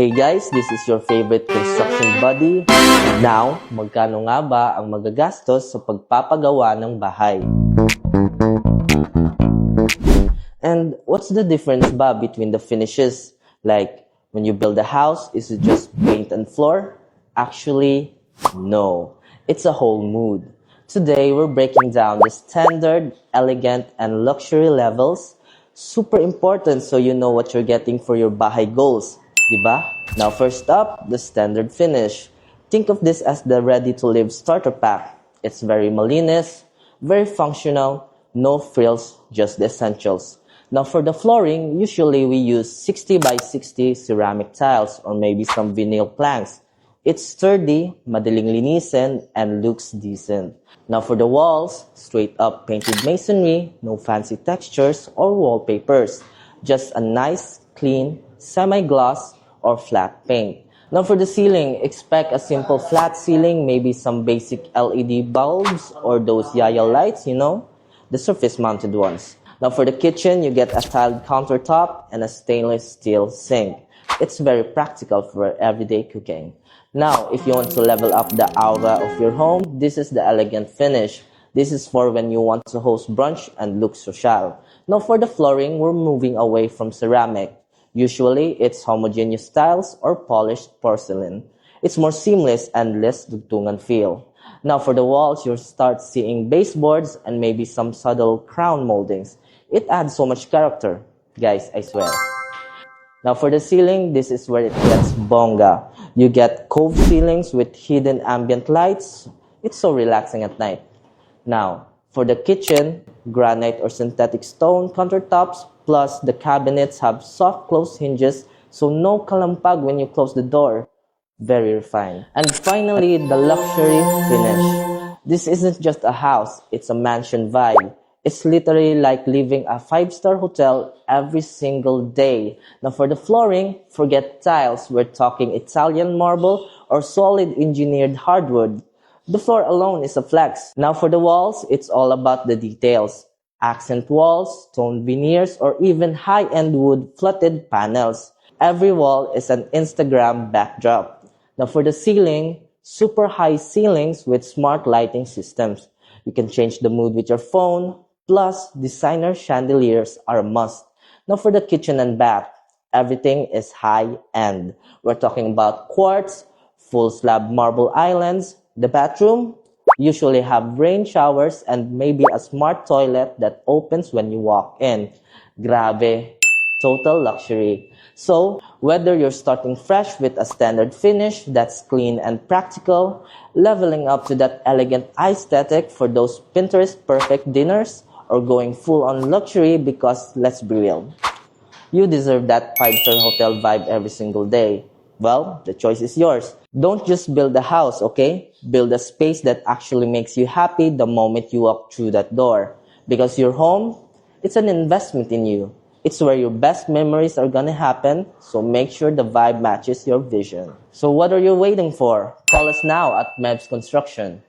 Hey guys, this is your favorite construction buddy. Now, magkano nga ba ang magagastos sa pagpapagawa ng bahay? And what's the difference ba between the finishes? Like, when you build a house, is it just paint and floor? Actually, no. It's a whole mood. Today, we're breaking down the standard, elegant, and luxury levels. Super important so you know what you're getting for your bahay goals. Diba? Now first up, the standard finish. Think of this as the ready-to-live starter pack. It's very malinis, very functional, no frills, just the essentials. Now for the flooring, usually we use 60 by 60 ceramic tiles or maybe some vinyl planks. It's sturdy, madaling linisin, and looks decent. Now for the walls, straight up painted masonry, no fancy textures or wallpapers. Just a nice, clean, semi-gloss, or flat paint. Now for the ceiling, expect a simple flat ceiling, maybe some basic LED bulbs or those Yaya lights, the surface mounted ones. Now for the kitchen, you get a tiled countertop and a stainless steel sink. It's very practical for everyday cooking. Now, if you want to level up the aura of your home, this is the elegant finish. This is for when you want to host brunch and look social. Now for the flooring, we're moving away from ceramic. Usually, it's homogeneous tiles or polished porcelain. It's more seamless and less dugtungan feel. Now for the walls, you'll start seeing baseboards and maybe some subtle crown moldings. It adds so much character. Guys, I swear. Now for the ceiling, this is where it gets bonga. You get cove ceilings with hidden ambient lights. It's so relaxing at night. Now, for the kitchen, granite or synthetic stone countertops, plus the cabinets have soft close hinges, so no kalampag when you close the door. Very refined. And finally, the luxury finish. This isn't just a house, it's a mansion vibe. It's literally like living a 5-star hotel every single day. Now for the flooring, forget tiles. We're talking Italian marble or solid engineered hardwood. The floor alone is a flex. Now for the walls, it's all about the details. Accent walls, toned veneers, or even high-end wood fluted panels. Every wall is an Instagram backdrop. Now for the ceiling, super high ceilings with smart lighting systems. You can change the mood with your phone, plus designer chandeliers are a must. Now for the kitchen and bath, everything is high-end. We're talking about quartz, full slab marble islands. The bathroom usually have rain showers and maybe a smart toilet that opens when you walk in. Grabe, total luxury. So, whether you're starting fresh with a standard finish that's clean and practical, leveling up to that elegant aesthetic for those Pinterest perfect dinners, or going full on luxury because, let's be real, you deserve that 5-star hotel vibe every single day. Well, the choice is yours. Don't just build a house, okay? Build a space that actually makes you happy the moment you walk through that door. Because your home, it's an investment in you. It's where your best memories are gonna happen, so make sure the vibe matches your vision. So what are you waiting for? Call us now at Mebs Construction.